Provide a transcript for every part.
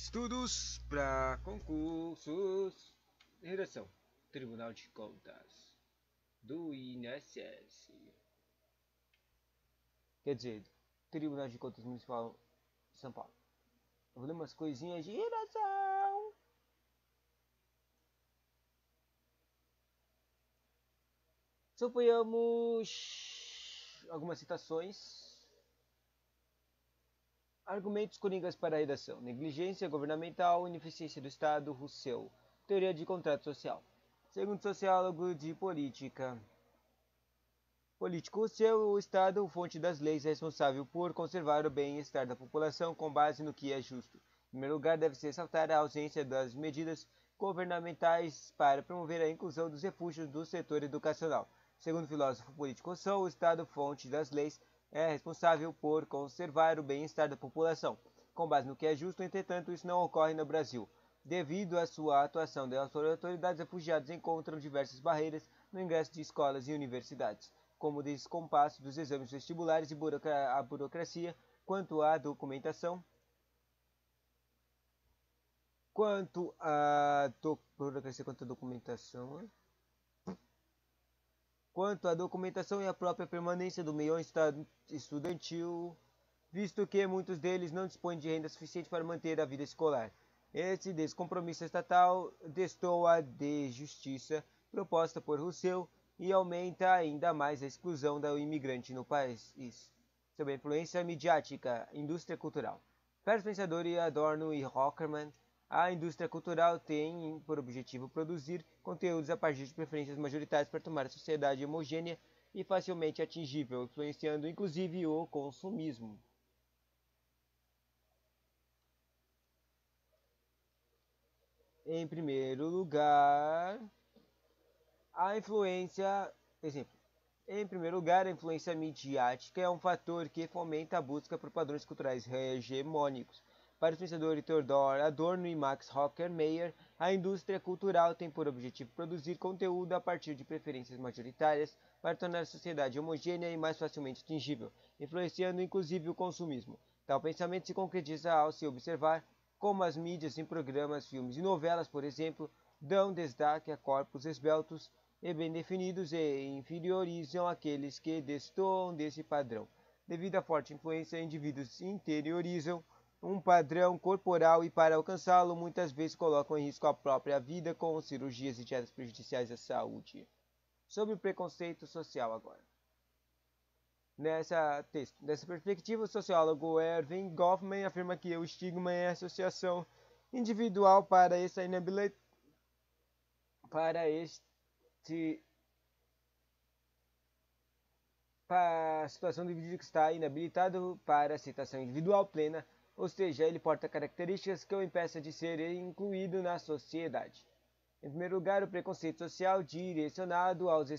Estudos para concursos. Redação: Tribunal de Contas do INSS. Quer dizer, Tribunal de Contas Municipal de São Paulo. Eu vou ler umas coisinhas de redação. Suponhamos algumas citações. Argumentos coringas para a redação: negligência governamental, ineficiência do Estado, Rousseau. Teoria de contrato social. Segundo sociólogo de político Rousseau, o Estado, fonte das leis, é responsável por conservar o bem-estar da população com base no que é justo. Em primeiro lugar, deve-se ressaltar a ausência das medidas governamentais para promover a inclusão dos refúgios do setor educacional. Segundo o filósofo político Rousseau, o Estado, fonte das leis, é responsável por conservar o bem-estar da população, com base no que é justo. Entretanto, isso não ocorre no Brasil. Devido à sua atuação das autoridades, refugiados encontram diversas barreiras no ingresso de escolas e universidades, como o descompasso dos exames vestibulares e a burocracia quanto à documentação. Quanto à documentação e à própria permanência do meio estudantil, visto que muitos deles não dispõem de renda suficiente para manter a vida escolar. Esse descompromisso estatal destoa de justiça proposta por Rousseau e aumenta ainda mais a exclusão do imigrante no país. Sob a influência midiática, indústria cultural. Para os pensadores Adorno e Horkheimer, a indústria cultural tem por objetivo produzir conteúdos a partir de preferências majoritárias para tomar a sociedade homogênea e facilmente atingível, influenciando inclusive o consumismo. Em primeiro lugar, a influência midiática é um fator que fomenta a busca por padrões culturais hegemônicos. Para os pensadores Theodor Adorno e Max Horkheimer, a indústria cultural tem por objetivo produzir conteúdo a partir de preferências majoritárias para tornar a sociedade homogênea e mais facilmente atingível, influenciando inclusive o consumismo. Tal pensamento se concretiza ao se observar como as mídias em programas, filmes e novelas, por exemplo, dão destaque a corpos esbeltos e bem definidos e inferiorizam aqueles que destoam desse padrão. Devido à forte influência, indivíduos interiorizam um padrão corporal e, para alcançá-lo, muitas vezes colocam em risco a própria vida com cirurgias e dietas prejudiciais à saúde. Sobre o preconceito social agora. Nessa perspectiva, o sociólogo Erving Goffman afirma que o estigma é a associação individual para a situação do indivíduo que está inabilitado para a aceitação individual plena, ou seja, ele porta características que o impeçam de ser incluído na sociedade. Em primeiro lugar, o preconceito social direcionado aos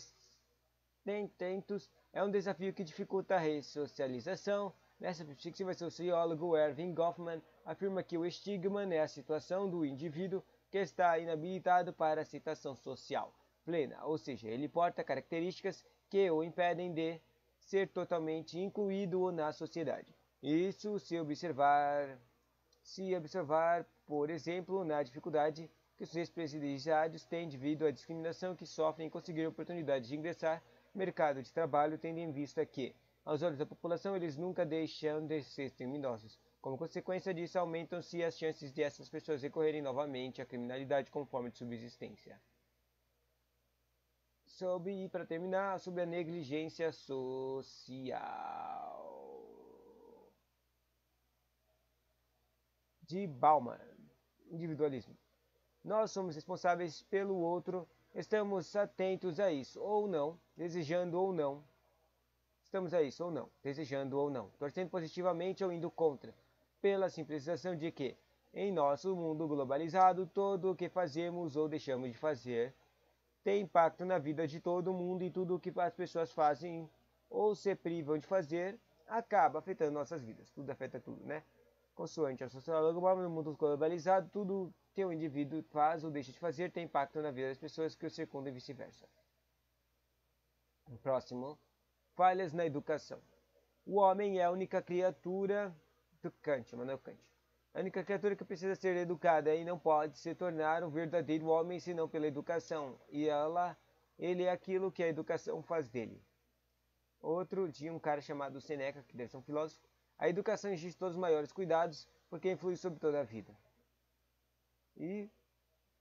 intentos é um desafio que dificulta a ressocialização. Nessa perspectiva, o sociólogo Erving Goffman afirma que o estigma é a situação do indivíduo que está inabilitado para a aceitação social plena, ou seja, ele porta características que o impedem de ser totalmente incluído na sociedade. Isso se observar, por exemplo, na dificuldade que os ex-presidiários têm devido à discriminação que sofrem em conseguir oportunidades de ingressar no mercado de trabalho, tendo em vista que, aos olhos da população, eles nunca deixam de ser criminosos. Como consequência disso, aumentam-se as chances de essas pessoas recorrerem novamente à criminalidade como forma de subsistência. Para terminar, sobre a negligência social. De Bauman. Individualismo. Nós somos responsáveis pelo outro, estamos atentos a isso ou não, desejando ou não. Estamos a isso ou não, desejando ou não, torcendo positivamente ou indo contra, pela simplificação de que, em nosso mundo globalizado, tudo o que fazemos ou deixamos de fazer tem impacto na vida de todo mundo e tudo o que as pessoas fazem ou se privam de fazer acaba afetando nossas vidas. Tudo afeta tudo, né? Consoante a sociólogo, no mundo globalizado, tudo que o indivíduo faz ou deixa de fazer tem impacto na vida das pessoas que o circundam e vice-versa. Próximo. Falhas na educação. O homem é a única criatura do Kant, Immanuel Kant. A única criatura que precisa ser educada e não pode se tornar um verdadeiro homem senão pela educação. E ele é aquilo que a educação faz dele. Outro de um cara chamado Seneca, que deve ser um filósofo. A educação exige todos os maiores cuidados, porque influi sobre toda a vida. E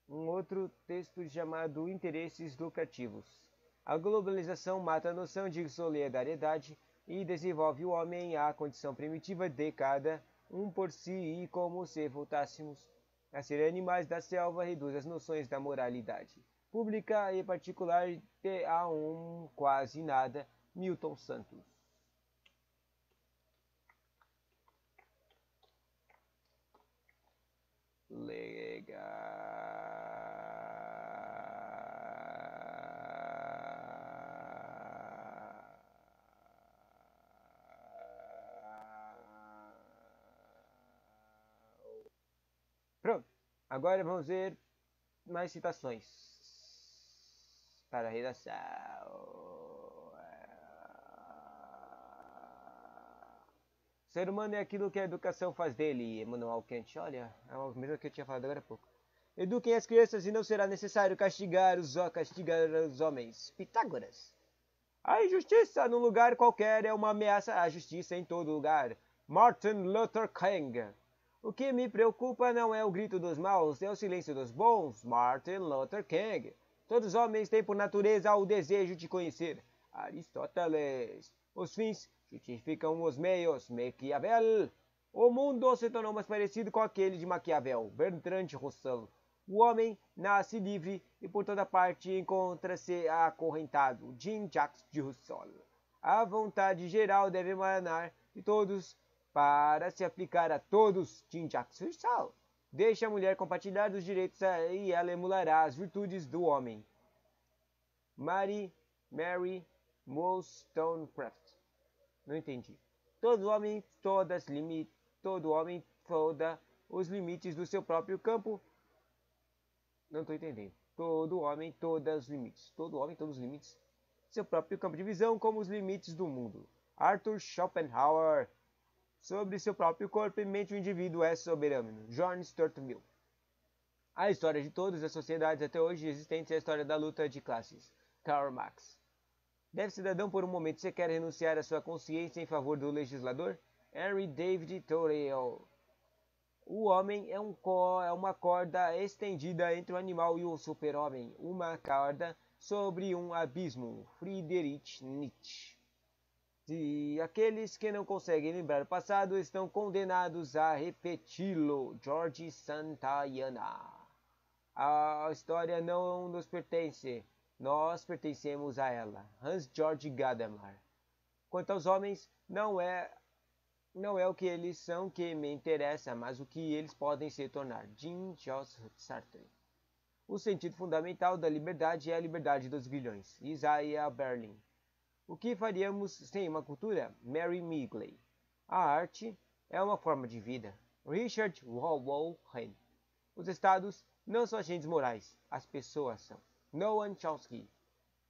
um outro texto chamado Interesses Lucrativos. A globalização mata a noção de solidariedade e desenvolve o homem à condição primitiva de cada um por si, e como se voltássemos a ser animais da selva, reduz as noções da moralidade pública e particular a um quase nada. Milton Santos. Legal. Pronto. Agora vamos ver mais citações para a redação. O ser humano é aquilo que a educação faz dele, Emmanuel Kant. Olha, é o mesmo que eu tinha falado agora há pouco. Eduquem as crianças e não será necessário castigar os homens. Pitágoras. A injustiça num lugar qualquer é uma ameaça à justiça em todo lugar. Martin Luther King. O que me preocupa não é o grito dos maus, é o silêncio dos bons. Martin Luther King. Todos os homens têm por natureza o desejo de conhecer. Aristóteles. Os fins justificam os meios. Maquiavel. O mundo se tornou mais parecido com aquele de Maquiavel. Bertrand Russell. O homem nasce livre e por toda parte encontra-se acorrentado. Jean-Jacques Rousseau. A vontade geral deve emanar de todos para se aplicar a todos. Jean-Jacques Rousseau. Deixa a mulher compartilhar dos direitos e ela emulará as virtudes do homem. Mary Wollstonecraft. Não entendi. Todo homem, toda os limites do seu próprio campo. Não estou entendendo. Todo homem, todos os limites. Todo homem, todos os limites. Seu próprio campo de visão, como os limites do mundo. Arthur Schopenhauer. Sobre seu próprio corpo e mente, o indivíduo é soberano. John Stuart Mill. A história de todas as sociedades até hoje existentes é a história da luta de classes. Karl Marx. Deve cidadão por um momento sequer renunciar à sua consciência em favor do legislador? Henry David Thoreau. O homem é uma corda estendida entre o animal e o super-homem. Uma corda sobre um abismo. Friedrich Nietzsche. E aqueles que não conseguem lembrar o passado estão condenados a repeti-lo. George Santayana. A história não nos pertence. Nós pertencemos a ela. Hans Georg Gadamer. Quanto aos homens, não é o que eles são que me interessa, mas o que eles podem se tornar. Jean-Jacques Sartre. O sentido fundamental da liberdade é a liberdade dos grilhões. Isaiah Berlin. O que faríamos sem uma cultura? Mary Migley. A arte é uma forma de vida. Richard Wolff. Os estados não são agentes morais, as pessoas são. Noam Chomsky.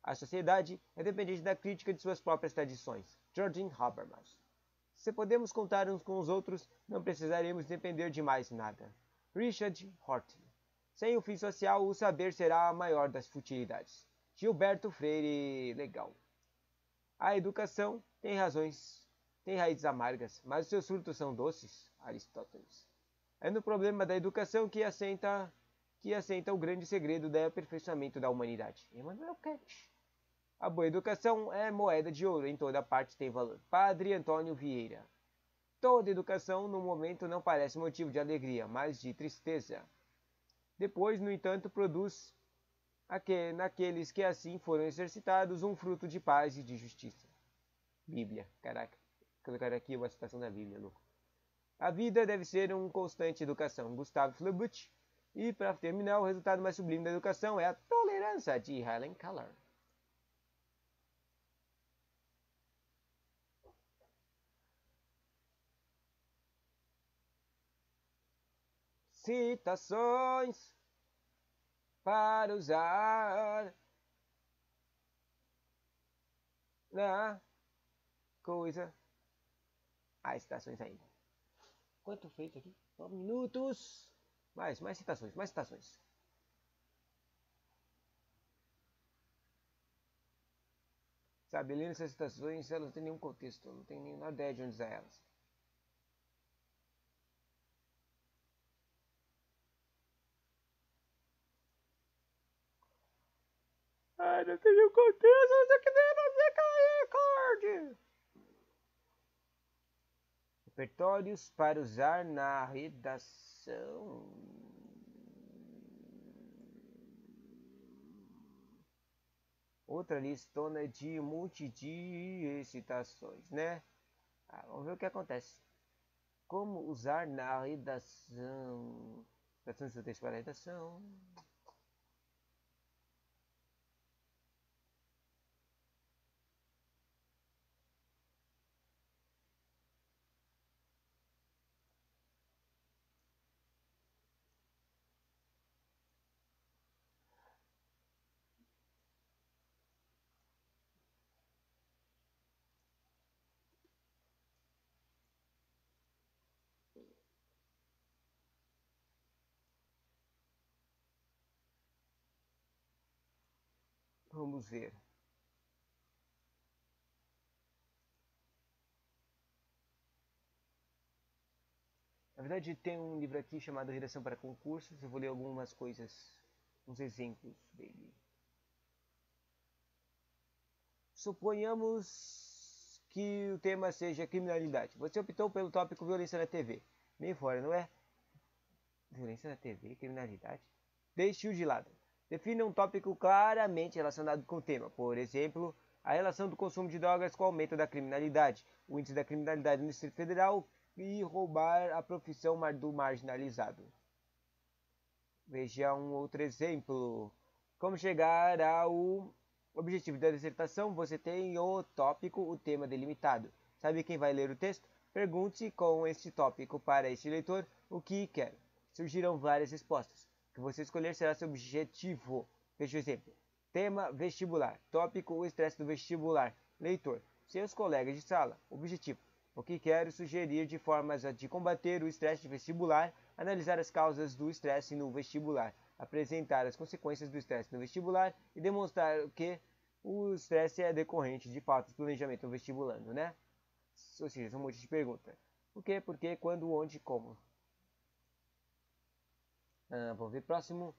A sociedade é dependente da crítica de suas próprias tradições. Georgine Habermas. Se podemos contar uns com os outros, não precisaremos depender de mais nada. Richard Horton. Sem o fim social, o saber será a maior das futilidades. Gilberto Freire. Legal. A educação tem raízes amargas, mas os seus frutos são doces. Aristóteles. É no problema da educação que assenta o grande segredo do aperfeiçoamento da humanidade. Emmanuel Kant. A boa educação é moeda de ouro, em toda parte tem valor. Padre Antônio Vieira. Toda educação, no momento, não parece motivo de alegria, mas de tristeza. Depois, no entanto, produz naqueles que assim foram exercitados um fruto de paz e de justiça. Bíblia. Caraca, colocar aqui uma citação da Bíblia, louco. A vida deve ser uma constante educação. Gustavo Flaubert. E, para terminar, o resultado mais sublime da educação é a tolerância, de Helen Keller. Citações para usar na coisa. Citações ainda. Quanto fez aqui? 9 minutos. Mais citações, mais citações. Sabe, lendo essas citações, elas não têm nenhum contexto, não tem nenhuma ideia de onde usar elas. Ai, não tem nenhum contexto, você que deve fazer cair, card! Repertórios para usar na redação. Outra listona de multi de citações, né? Vamos ver o que acontece. Como usar na redação? Redação do seu texto para a redação. Vamos ver. Na verdade, tem um livro aqui chamado Redação para Concursos. Eu vou ler algumas coisas, uns exemplos dele. Suponhamos que o tema seja criminalidade. Você optou pelo tópico violência na TV. Meio fora, não é? Violência na TV, criminalidade? Deixe-o de lado. Defina um tópico claramente relacionado com o tema. Por exemplo, a relação do consumo de drogas com o aumento da criminalidade, o índice da criminalidade no Distrito Federal e roubar a profissão do marginalizado. Veja um outro exemplo. Como chegar ao objetivo da dissertação? Você tem o tópico, o tema delimitado. Sabe quem vai ler o texto? Pergunte com este tópico para este leitor o que quer. Surgirão várias respostas. O que você escolher será seu objetivo. Veja o exemplo. Tema vestibular. Tópico o estresse do vestibular. Leitor. Seus colegas de sala. Objetivo. O que quero sugerir de formas de combater o estresse vestibular, analisar as causas do estresse no vestibular, apresentar as consequências do estresse no vestibular e demonstrar que o estresse é decorrente de falta de planejamento no vestibulando, né? Ou seja, são um monte de perguntas. O que, por quê, quando, onde, como. Vamos ver próximo.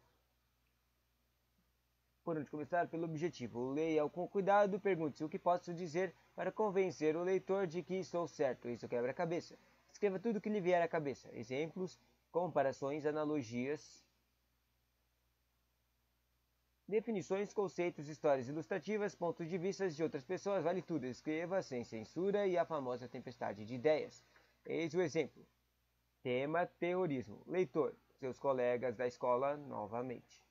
Por onde começar? Pelo objetivo. Leia com cuidado, pergunte-se o que posso dizer para convencer o leitor de que estou certo. Isso quebra a cabeça. Escreva tudo o que lhe vier à cabeça. Exemplos, comparações, analogias, definições, conceitos, histórias ilustrativas, pontos de vista de outras pessoas. Vale tudo. Escreva sem censura e a famosa tempestade de ideias. Eis o exemplo. Tema: terrorismo. Leitor: seus colegas da escola novamente.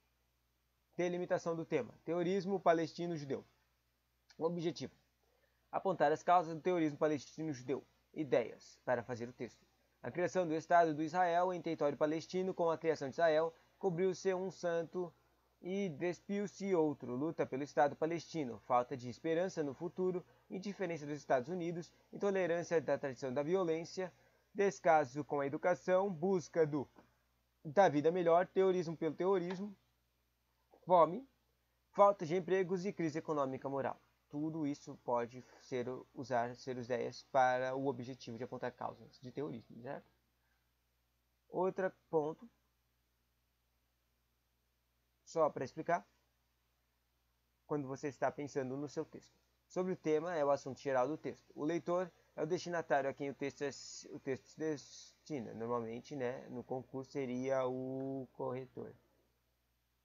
Delimitação do tema: terrorismo palestino-judeu. Objetivo: apontar as causas do terrorismo palestino-judeu. Ideias para fazer o texto: a criação do Estado do Israel em território palestino. Com a criação de Israel, cobriu-se um santo e despiu-se outro. Luta pelo Estado palestino. Falta de esperança no futuro. Indiferença dos Estados Unidos. Intolerância da tradição da violência. Descaso com a educação. Busca da vida melhor. Terrorismo pelo terrorismo. Fome, falta de empregos e crise econômica moral. Tudo isso pode ser ideias para o objetivo de apontar causas de terrorismo, certo? Outro ponto, só para explicar, quando você está pensando no seu texto. Sobre o tema é o assunto geral do texto. O leitor é o destinatário a quem o texto se destina. Normalmente, né, no concurso seria o corretor.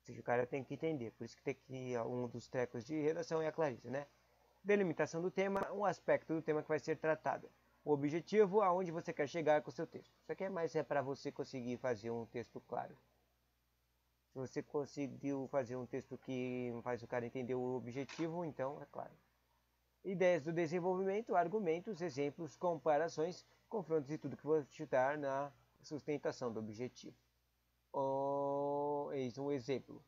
Ou seja, o cara tem que entender. Por isso que tem que um dos trecos de redação é a Clarissa, né? Delimitação do tema, um aspecto do tema que vai ser tratado. O objetivo, aonde você quer chegar com o seu texto. Isso aqui é para você conseguir fazer um texto claro. Se você conseguiu fazer um texto que faz o cara entender o objetivo, então é claro. Ideias do desenvolvimento, argumentos, exemplos, comparações, confrontos e tudo que vou chutar na sustentação do objetivo. Eis um exemplo.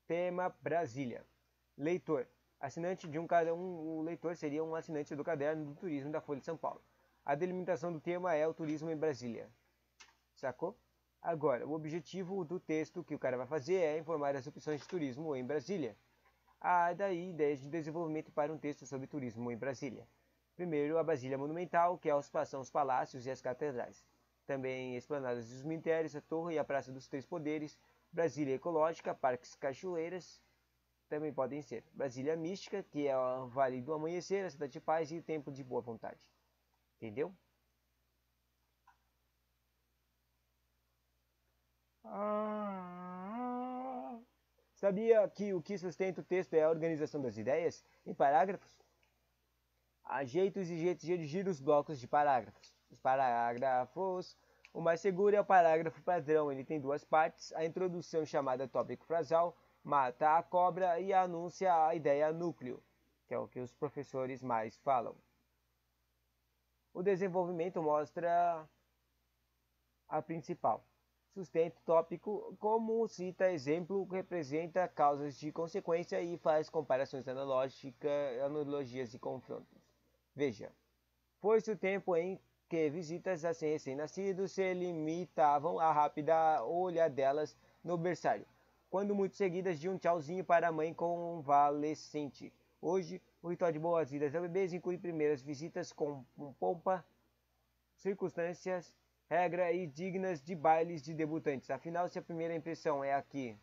Tema: Brasília. Leitor: assinante de o leitor seria um assinante do caderno do turismo da Folha de São Paulo. A delimitação do tema é o turismo em Brasília. Sacou? Agora, o objetivo do texto que o cara vai fazer é informar as opções de turismo em Brasília. Há daí ideias de desenvolvimento para um texto sobre turismo em Brasília. Primeiro, a Brasília Monumental, que são os palácios e as catedrais. Também esplanadas dos minérios, a Torre e a Praça dos Três Poderes. Brasília Ecológica, parques, cachoeiras, também podem ser. Brasília Mística, que é o Vale do Amanhecer, a Cidade de Paz e o Templo de Boa Vontade. Entendeu? Sabia que o que sustenta o texto é a organização das ideias em parágrafos? Há jeitos e jeitos de redigir os blocos de parágrafos. Os parágrafos, o mais seguro é o parágrafo padrão. Ele tem duas partes: a introdução, chamada tópico frasal, mata a cobra, e anuncia a ideia núcleo, que é o que os professores mais falam. O desenvolvimento mostra a principal. Sustenta o tópico, como cita exemplo, representa causas de consequência e faz comparações analogias e confrontos. Veja, foi-se o tempo em que visitas a recém-nascidos se limitavam à rápida olhadelas no berçário, quando muito seguidas de um tchauzinho para a mãe convalescente. Hoje, o ritual de boas-vindas ao bebês inclui primeiras visitas com pompa, circunstâncias, regra e dignas de bailes de debutantes. Afinal, se a primeira impressão é a que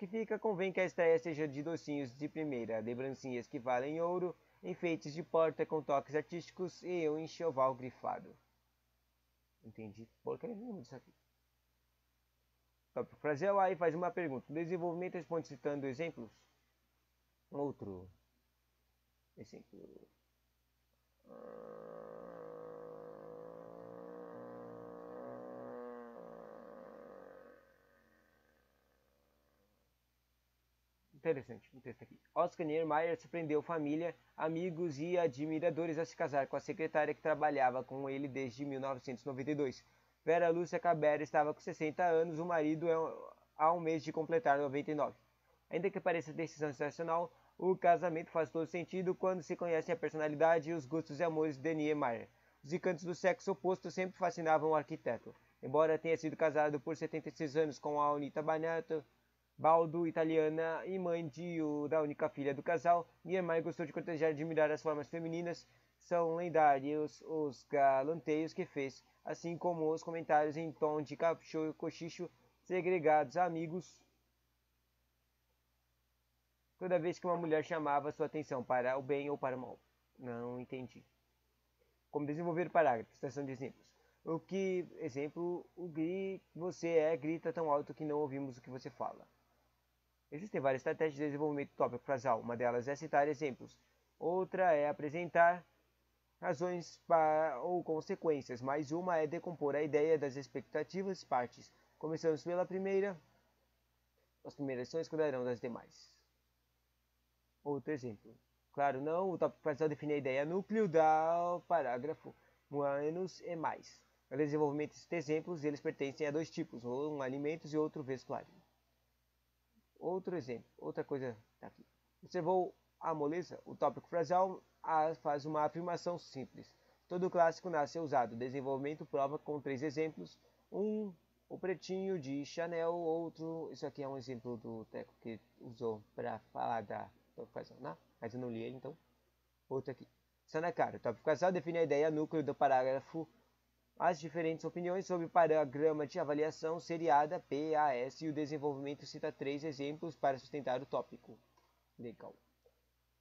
fica, convém que a estreia seja de docinhos de primeira, lembrancinhas que valem ouro, enfeites de porta com toques artísticos e um enxoval grifado. Entendi porcaria nenhuma disso aqui. Tópico frasal, aí faz uma pergunta. O desenvolvimento responde citando exemplos. Outro exemplo. Interessante um texto aqui. Oscar Niemeyer surpreendeu família, amigos e admiradores a se casar com a secretária que trabalhava com ele desde 1992. Vera Lúcia Cabera estava com 60 anos, o marido há um mês de completar 99. Ainda que pareça decisão sensacional, o casamento faz todo sentido quando se conhecem a personalidade, os gostos e amores de Niemeyer. Os encantos do sexo oposto sempre fascinavam o arquiteto. Embora tenha sido casado por 76 anos com a Anita Baldo, italiana e mãe da única filha do casal, Niemeyer gostou de cortejar e admirar as formas femininas. São lendários os galanteios que fez, assim como os comentários em tom de cochicho segregados a amigos toda vez que uma mulher chamava sua atenção para o bem ou para o mal. Não entendi. Como desenvolver parágrafos, citação de exemplos. Você grita tão alto que não ouvimos o que você fala. Existem várias estratégias de desenvolvimento tópico frasal. Uma delas é citar exemplos. Outra é apresentar razões ou consequências. Mais uma é decompor a ideia das expectativas partes. Começamos pela primeira. As primeiras são escolherão das demais. Outro exemplo. Claro, não, o tópico frasal define a ideia núcleo da parágrafo. Menos e mais. No desenvolvimento desses exemplos, eles pertencem a dois tipos, um alimentos e outro vestuário. Outro exemplo, outra coisa tá aqui. Observou a moleza? O tópico frasal faz uma afirmação simples. Todo clássico nasce usado. Desenvolvimento prova com 3 exemplos. O pretinho de Chanel. Outro, isso aqui é um exemplo do Teco que usou para falar da tópico frasal, né? Mas eu não li ele, então. Outro aqui. Está na cara. O tópico frasal define a ideia núcleo do parágrafo. As diferentes opiniões sobre o parâgrama de avaliação seriada PAS e o desenvolvimento cita 3 exemplos para sustentar o tópico. Legal.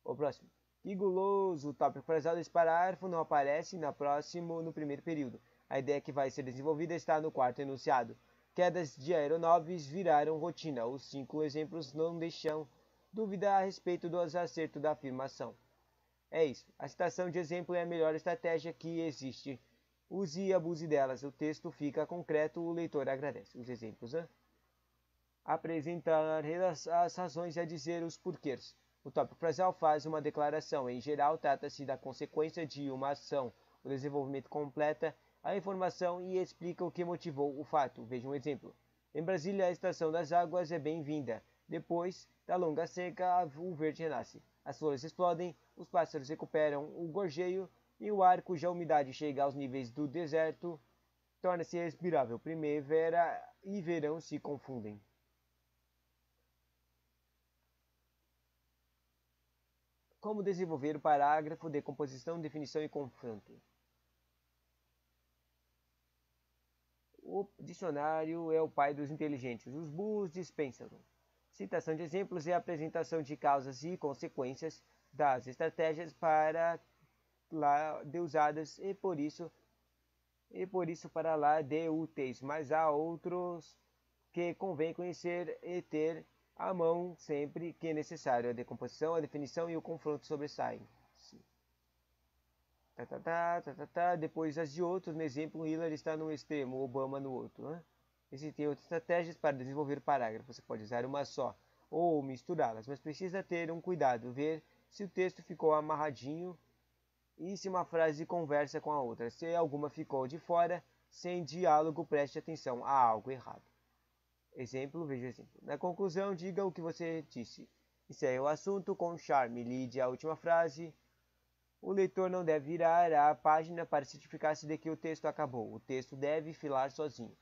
O próximo. Que guloso! O tópico frasal desse parágrafo não aparece no primeiro período. A ideia que vai ser desenvolvida está no quarto enunciado. Quedas de aeronaves viraram rotina. Os 5 exemplos não deixam dúvida a respeito do acerto da afirmação. É isso. A citação de exemplo é a melhor estratégia que existe. Use e abuse delas. O texto fica concreto, o leitor agradece. Os exemplos, né? Apresentar as razões e a dizer os porquês. O tópico frasal faz uma declaração. Em geral, trata-se da consequência de uma ação. O desenvolvimento completa a informação e explica o que motivou o fato. Veja um exemplo. Em Brasília, a estação das águas é bem-vinda. Depois da longa seca, o verde renasce. As flores explodem, os pássaros recuperam o gorjeio e o ar cuja umidade chega aos níveis do deserto torna-se respirável. Primavera e verão se confundem. Como desenvolver o parágrafo, decomposição, definição e confronto. O dicionário é o pai dos inteligentes. Os burros dispensam. Citação de exemplos e apresentação de causas e consequências das estratégias para lá de usadas e por isso para lá de úteis, mas há outros que convém conhecer e ter à mão sempre que necessário. A decomposição, a definição e o confronto sobressaem. Depois as de outros, no exemplo, Hillary está num extremo, Obama no outro. Né? Existem outras estratégias para desenvolver o parágrafo. Você pode usar uma só ou misturá-las, mas precisa ter um cuidado, ver se o texto ficou amarradinho e se uma frase conversa com a outra. Se alguma ficou de fora, sem diálogo, preste atenção, há algo errado. Exemplo, veja o exemplo. Na conclusão, diga o que você disse. Encerre o assunto com charme. Lide a última frase. O leitor não deve virar a página para certificar-se de que o texto acabou. O texto deve filar sozinho.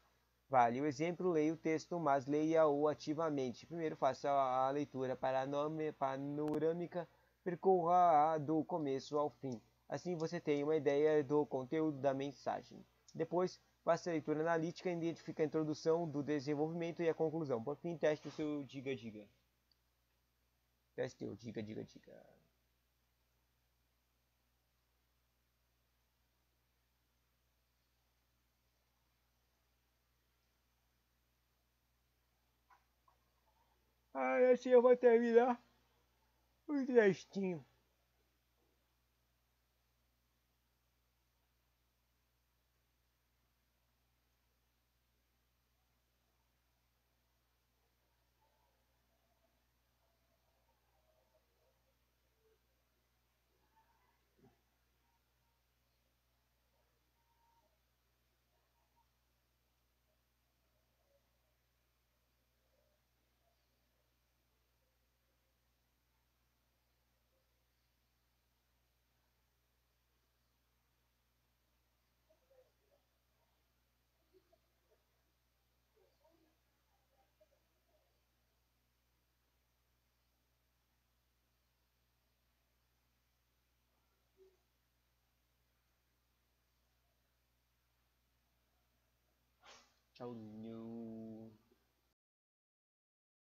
Vale o exemplo, leia o texto, mas leia-o ativamente. Primeiro faça a leitura panorâmica, percorra-a do começo ao fim. Assim você tem uma ideia do conteúdo da mensagem. Depois, faça a leitura analítica, identifique a introdução do desenvolvimento e a conclusão. Por fim, teste o seu diga-diga. Teste o diga-diga-diga. Assim eu vou terminar o textinho. Tchau.